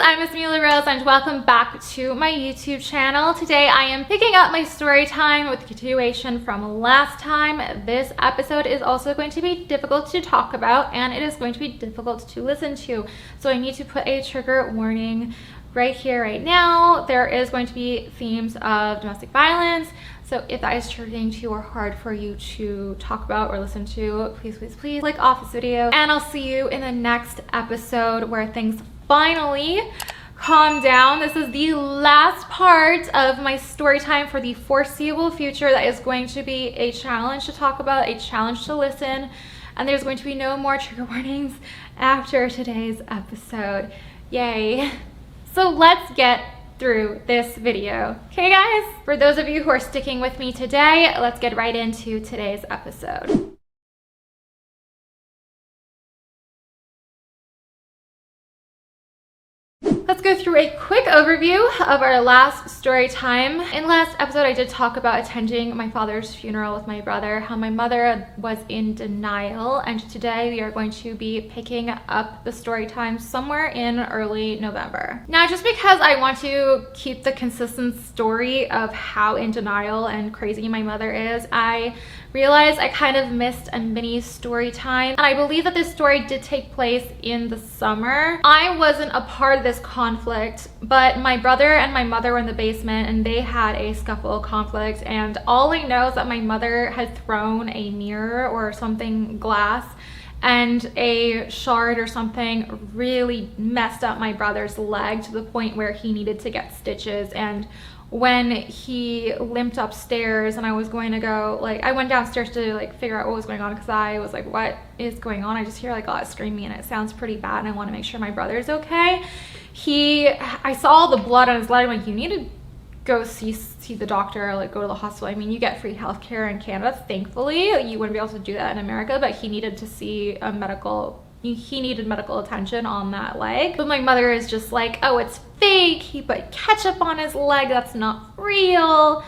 I'm Miss Mila Rose and welcome back to my YouTube channel. Today I am picking up my story time with continuation from last time. This episode is also going to be difficult to talk about and it is going to be difficult to listen to. So I need to put a trigger warning right here, right now. There is going to be themes of domestic violence. So if that is triggering to you or hard for you to talk about or listen to, please click off this video. And I'll see you in the next episode where things finally calm down. This is the last part of my story time for the foreseeable future. That is going to be a challenge to talk about, a challenge to listen, and there's going to be no more trigger warnings after today's episode. Yay. So let's get through this video. Okay guys, for those of you who are sticking with me today, let's get right into today's episode. Let's go through a quick overview of our last story time. In the last episode, I did talk about attending my father's funeral with my brother, how my mother was in denial, and today we are going to be picking up the story time somewhere in early November. Now, just because I want to keep the consistent story of how in denial and crazy my mother is, I realized I kind of missed a mini story time, and I believe that this story did take place in the summer. I wasn't a part of this conflict, but my brother and my mother were in the basement and they had a scuffle conflict, and all I know is that my mother had thrown a mirror or something, glass, and a shard or something really messed up my brother's leg to the point where he needed to get stitches. And when he limped upstairs and I was going to go, I went downstairs to figure out what was going on, because I was like, what is going on? I just hear a lot of screaming and it sounds pretty bad and I want to make sure my brother's okay. I saw all the blood on his leg. I'm like, you need to go see the doctor, go to the hospital. I mean, you get free healthcare in Canada, thankfully. You wouldn't be able to do that in America, but he needed to see he needed medical attention on that leg. But my mother is just like, oh, it's fake. He put ketchup on his leg. That's not real.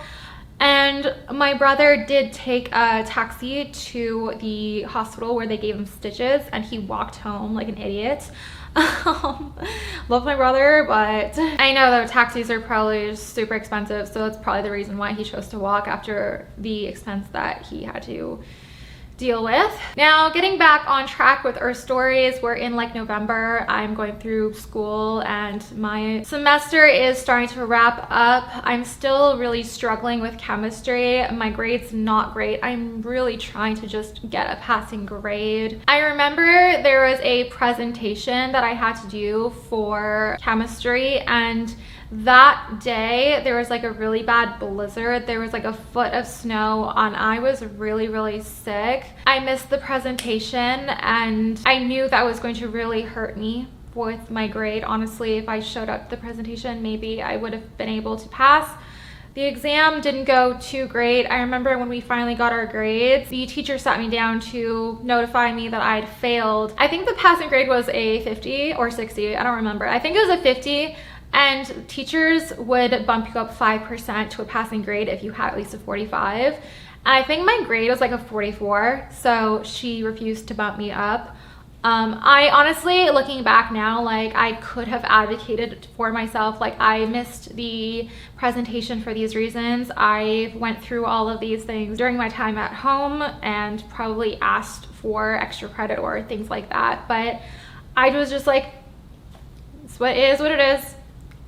And my brother did take a taxi to the hospital where they gave him stitches, and he walked home like an idiot. Love my brother, but I know that taxis are probably just super expensive, so that's probably the reason why he chose to walk after the expense that he had to deal with. Now, getting back on track with our stories, we're in November. I'm going through school and my semester is starting to wrap up. I'm still really struggling with chemistry. My grade's not great. I'm really trying to just get a passing grade. I remember there was a presentation that I had to do for chemistry, and that day there was a really bad blizzard. There was a foot of snow and I was really sick. I missed the presentation and I knew that was going to really hurt me with my grade. Honestly, if I showed up to the presentation, maybe I would have been able to pass. The exam didn't go too great. I remember when we finally got our grades, the teacher sat me down to notify me that I'd failed. I think the passing grade was a 50 or 60, I don't remember. I think it was a 50. And teachers would bump you up 5% to a passing grade if you had at least a 45. And I think my grade was a 44, so she refused to bump me up. I honestly, looking back now, I could have advocated for myself. I missed the presentation for these reasons. I went through all of these things during my time at home and probably asked for extra credit or things like that. But I was just like, it's what it is.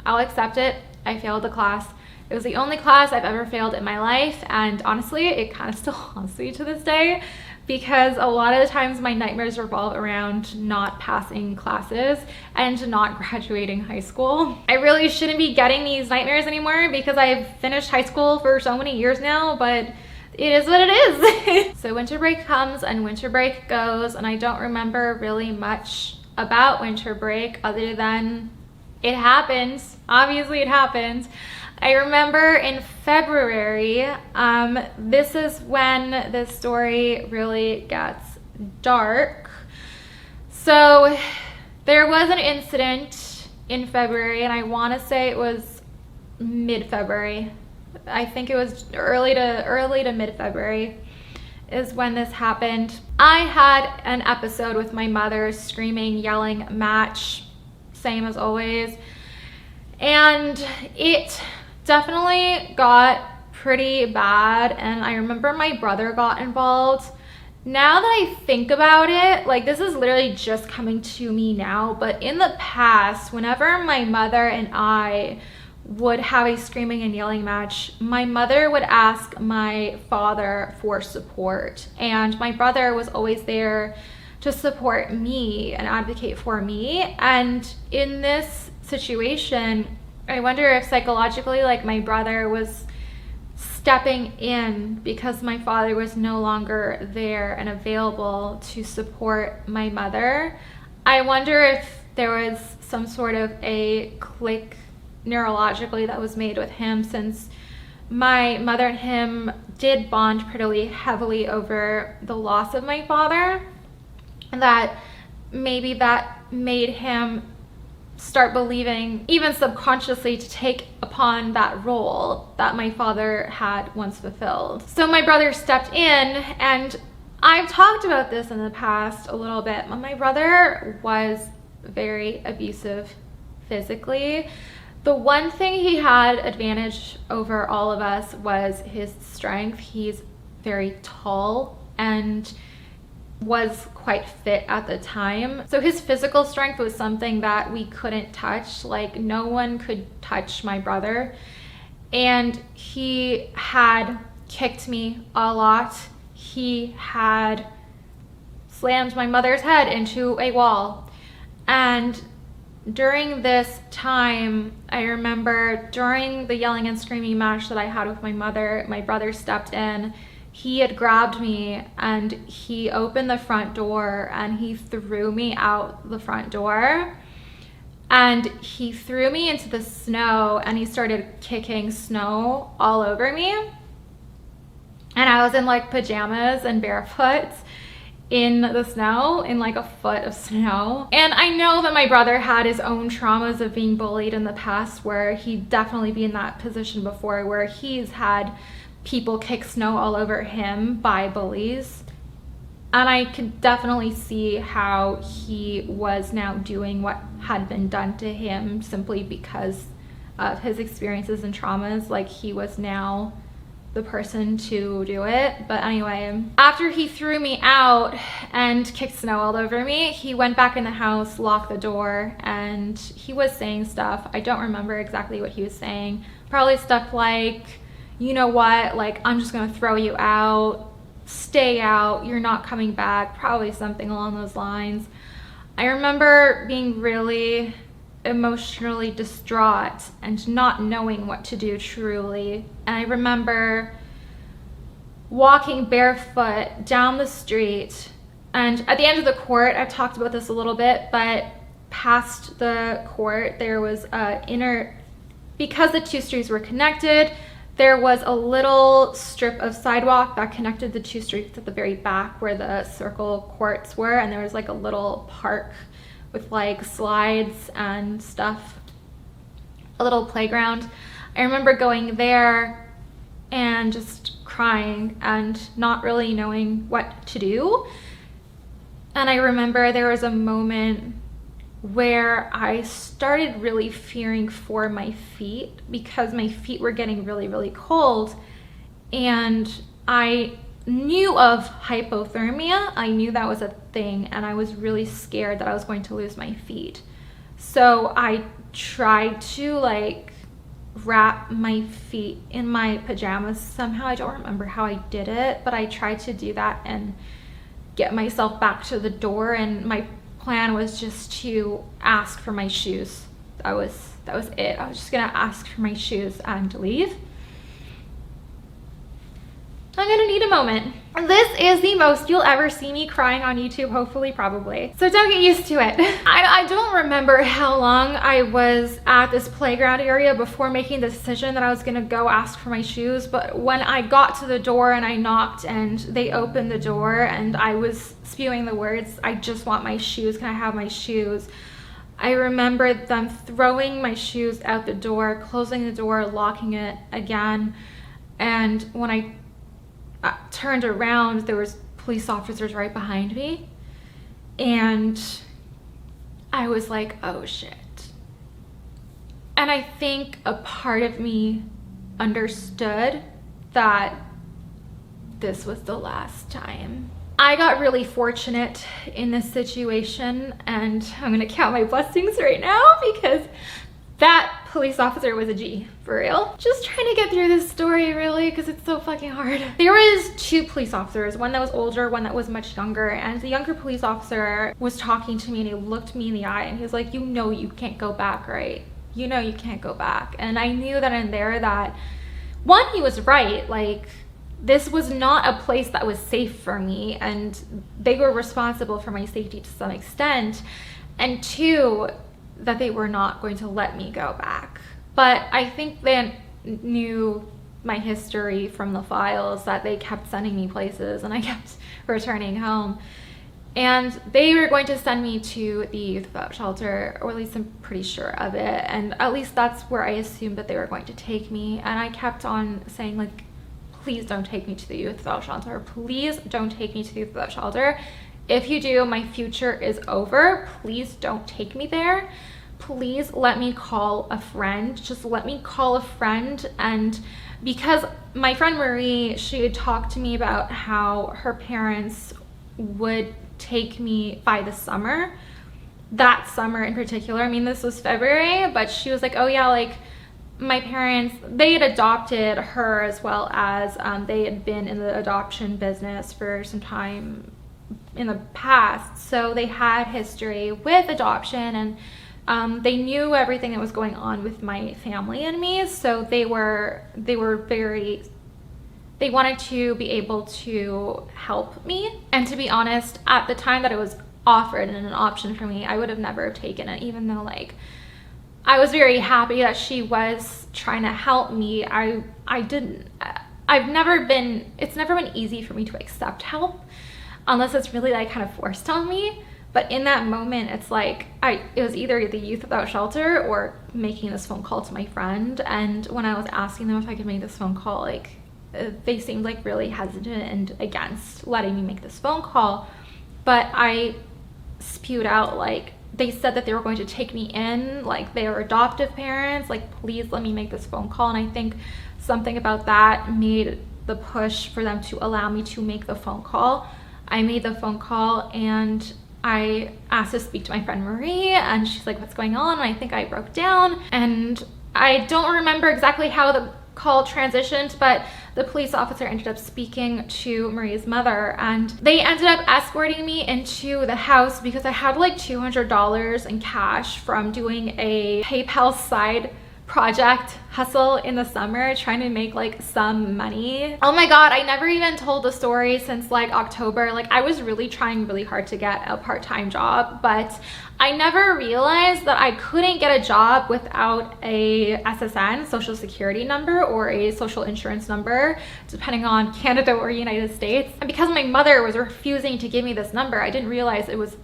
I'll accept it. I failed the class. It was the only class I've ever failed in my life, and honestly, it kind of still haunts me to this day, because a lot of the times my nightmares revolve around not passing classes and not graduating high school. I really shouldn't be getting these nightmares anymore because I've finished high school for so many years now, but it is what it is. So winter break comes and winter break goes, and I don't remember really much about winter break other than it happened. Obviously it happened. I remember in February, this is when the story really gets dark. So there was an incident in February, and I want to say it was mid-February. I think it was early to mid-February is when this happened. I had an episode with my mother screaming, yelling, match, same as always. And it definitely got pretty bad, and I remember my brother got involved. Now that I think about it, like, this is literally just coming to me now, but in the past, whenever my mother and I would have a screaming and yelling match, my mother would ask my father for support, and my brother was always there to support me and advocate for me. And in this situation, I wonder if psychologically, like, my brother was stepping in because my father was no longer there and available to support my mother. I wonder if there was some sort of a click neurologically that was made with him, since my mother and him did bond pretty heavily over the loss of my father, and that maybe that made him start believing, even subconsciously, to take upon that role that my father had once fulfilled. So my brother stepped in, and I've talked about this in the past a little bit, but my brother was very abusive physically. The one thing he had advantage over all of us was his strength. He's very tall and was quite fit at the time. So his physical strength was something that we couldn't touch. Like, no one could touch my brother. And he had kicked me a lot. He had slammed my mother's head into a wall. And during this time, I remember during the yelling and screaming match that I had with my mother, my brother stepped in. He had grabbed me and he opened the front door and he threw me out the front door, and he threw me into the snow and he started kicking snow all over me. And I was in like pajamas and barefoot in the snow, in like a foot of snow. And I know that my brother had his own traumas of being bullied in the past, where he'd definitely been in that position before, where he's had people kick snow all over him by bullies. And I could definitely see how he was now doing what had been done to him simply because of his experiences and traumas. Like, he was now the person to do it. But anyway, after he threw me out and kicked snow all over me, he went back in the house, locked the door, and he was saying stuff. I don't remember exactly what he was saying. Probably stuff like, you know what, like, I'm just gonna throw you out, stay out, you're not coming back, probably something along those lines. I remember being really emotionally distraught and not knowing what to do truly. And I remember walking barefoot down the street, and at the end of the court, I've talked about this a little bit, but past the court there was because the two streets were connected, there was a little strip of sidewalk that connected the two streets at the very back where the circle courts were, and there was like a little park with like slides and stuff, a little playground. I remember going there and just crying and not really knowing what to do. And I remember there was a moment where I started really fearing for my feet, because my feet were getting really, really cold. And I knew of hypothermia. I knew that was a thing, and I was really scared that I was going to lose my feet. So I tried to like wrap my feet in my pajamas somehow. I don't remember how I did it, but I tried to do that and get myself back to the door, and my plan was just to ask for my shoes. That was it. I was just gonna ask for my shoes and leave. I'm gonna need a moment. This is the most you'll ever see me crying on YouTube, hopefully, probably. So don't get used to it. I don't remember how long I was at this playground area before making the decision that I was gonna go ask for my shoes, but when I got to the door and I knocked and they opened the door and I was spewing the words, "I just want my shoes, can I have my shoes?" I remember them throwing my shoes out the door, closing the door, locking it again, and when I turned around, there was police officers right behind me, and I was like, oh shit. And I think a part of me understood that this was the last time. I got really fortunate in this situation, and I'm gonna count my blessings right now because that police officer was a G, for real. Just trying to get through this story, really, because it's so fucking hard. There was 2 police officers, one that was older, one that was much younger, and the younger police officer was talking to me and he looked me in the eye and he was like, you know you can't go back, right? You know you can't go back. And I knew that in there that, one, he was right, like, this was not a place that was safe for me, and they were responsible for my safety to some extent, and 2, that they were not going to let me go back. But I think they knew my history from the files, that they kept sending me places and I kept returning home. And they were going to send me to the youth without shelter, or at least I'm pretty sure of it. And at least that's where I assumed that they were going to take me. And I kept on saying, like, please don't take me to the youth without shelter. Please don't take me to the youth without shelter. If you do, my future is over. Please don't take me there. Please let me call a friend. Just let me call a friend. And because my friend Marie, she had talked to me about how her parents would take me by the summer. That summer in particular, I mean, this was February, but she was like, oh yeah, like, my parents, they had adopted her, as well as they had been in the adoption business for some time in the past, so they had history with adoption, and they knew everything that was going on with my family and me, so they wanted to be able to help me. And to be honest, at the time that it was offered and an option for me, I would have never taken it, even though, like, I was very happy that she was trying to help me. It's never been easy for me to accept help unless it's really, like, kind of forced on me. But in that moment, it's like, it was either the youth without shelter or making this phone call to my friend. And when I was asking them if I could make this phone call, like, they seemed like really hesitant and against letting me make this phone call. But I spewed out, like, they said that they were going to take me in, like, they were adoptive parents, like, please let me make this phone call. And I think something about that made the push for them to allow me to make the phone call. I made the phone call and I asked to speak to my friend Marie, and she's like, what's going on? And I think I broke down, and I don't remember exactly how the call transitioned, but the police officer ended up speaking to Marie's mother, and they ended up escorting me into the house because I had like $200 in cash from doing a PayPal side project hustle in the summer, trying to make like some money. Oh my god, I never even told the story since like October. Like, I was really trying really hard to get a part-time job, but I never realized that I couldn't get a job without a SSN, social security number, or a social insurance number, depending on Canada or United States. And because my mother was refusing to give me this number, I didn't realize it was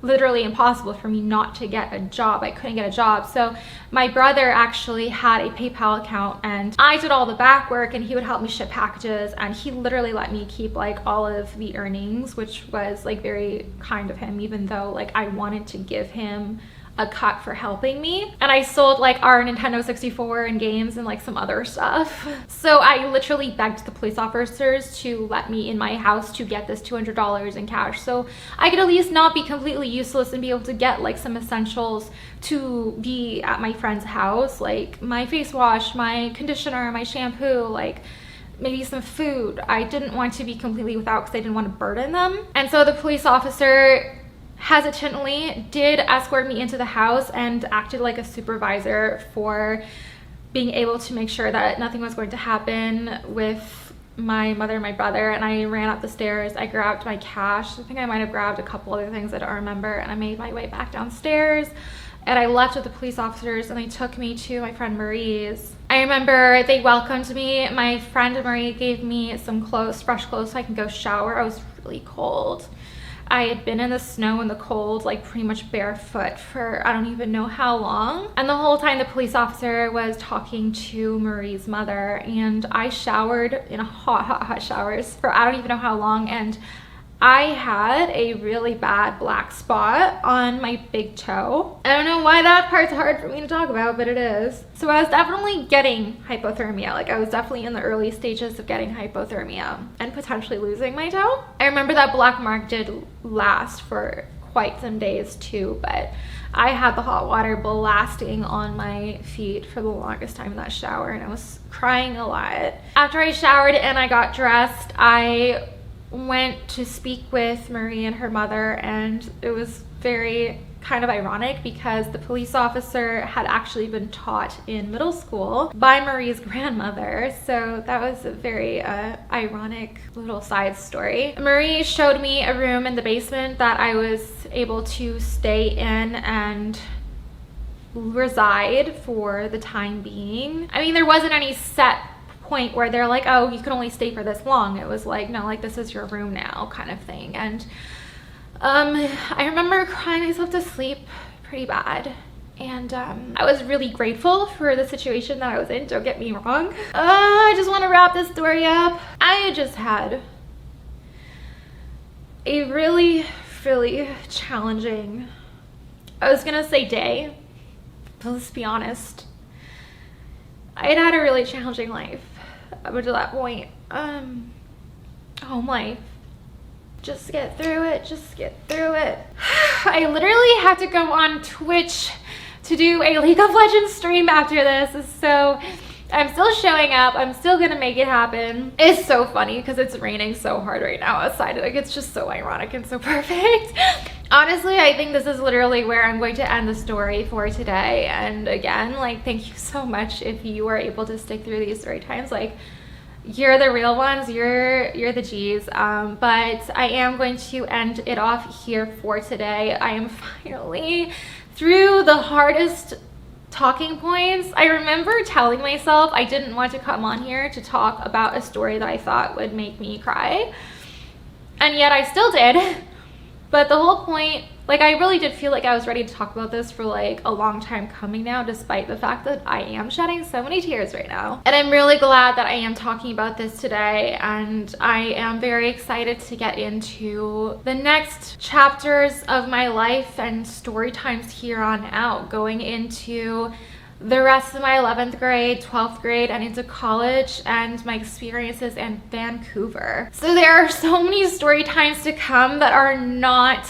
literally impossible for me not to get a job. I couldn't get a job. So my brother actually had a PayPal account, and I did all the back work, and he would help me ship packages, and he literally let me keep like all of the earnings, which was like very kind of him, even though like I wanted to give him a cut for helping me. And I sold like our Nintendo 64 and games and like some other stuff. So I literally begged the police officers to let me in my house to get this $200 in cash, so I could at least not be completely useless and be able to get like some essentials to be at my friend's house, like my face wash, my conditioner, my shampoo, like maybe some food. I didn't want to be completely without because I didn't want to burden them. And so the police officer hesitantly did escort me into the house and acted like a supervisor for being able to make sure that nothing was going to happen with my mother and my brother. And I ran up the stairs, I grabbed my cash, I think I might have grabbed a couple other things I don't remember, and I made my way back downstairs, and I left with the police officers, and they took me to my friend Marie's. I remember they welcomed me. My friend Marie gave me some clothes, fresh clothes, so I can go shower. I was really cold. I had been in the snow and the cold, like pretty much barefoot for I don't even know how long. And the whole time the police officer was talking to Marie's mother, and I showered in hot showers for I don't even know how long. And I had a really bad black spot on my big toe. I don't know why that part's hard for me to talk about, but it is. So I was definitely getting hypothermia. Like, I was definitely in the early stages of getting hypothermia and potentially losing my toe. I remember that black mark did last for quite some days too, but I had the hot water blasting on my feet for the longest time in that shower, and I was crying a lot. After I showered and I got dressed, I went to speak with Marie and her mother, and it was very kind of ironic because the police officer had actually been taught in middle school by Marie's grandmother. So that was a very ironic little side story. Marie showed me a room in the basement that I was able to stay in and reside for the time being. I mean, there wasn't any set point where they're like, oh, you can only stay for this long. It was like, no, like, this is your room now kind of thing. And I remember crying myself to sleep pretty bad, and I was really grateful for the situation that I was in, don't get me wrong. I just want to wrap this story up. I just had a really challenging, I was gonna say day, but let's be honest, I had a really challenging life up until that point. Home life. Just get through it, just get through it. I literally had to go on Twitch to do a League of Legends stream after this, so I'm still showing up. I'm still gonna make it happen. It's so funny because it's raining so hard right now outside. Like, it's just so ironic and so perfect. Honestly, I think this is literally where I'm going to end the story for today. And again, like, thank you so much if you are able to stick through these story times. Like, you're the real ones, you're the G's. But I am going to end it off here for today. I am finally through the hardest talking points. I remember telling myself I didn't want to come on here to talk about a story that I thought would make me cry, and yet I still did. But the whole point, like, I really did feel like I was ready to talk about this for like a long time coming now, despite the fact that I am shedding so many tears right now. And I'm really glad that I am talking about this today, and I am very excited to get into the next chapters of my life and story times here on out, going into the rest of my 11th grade, 12th grade, and into college, and my experiences in Vancouver. So there are so many story times to come that are not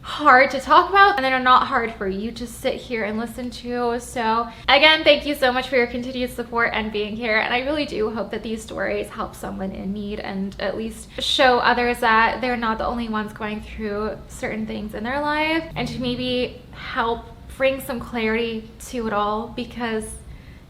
hard to talk about, and then are not hard for you to sit here and listen to. So again, thank you so much for your continued support and being here, and I really do hope that these stories help someone in need and at least show others that they're not the only ones going through certain things in their life, and to maybe help bring some clarity to it all, because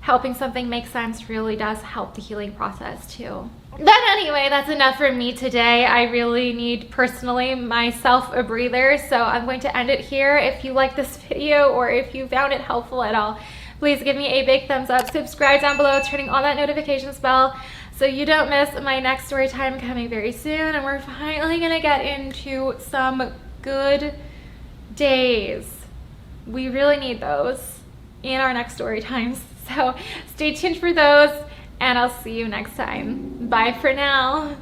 helping something make sense really does help the healing process too. But anyway, that's enough for me today. I really need, personally, myself a breather, so I'm going to end it here. If you like this video or if you found it helpful at all, please give me a big thumbs up, subscribe down below, turning on that notifications bell so you don't miss my next story time coming very soon. And we're finally gonna get into some good days. We really need those in our next story times. So stay tuned for those, and I'll see you next time. Bye for now.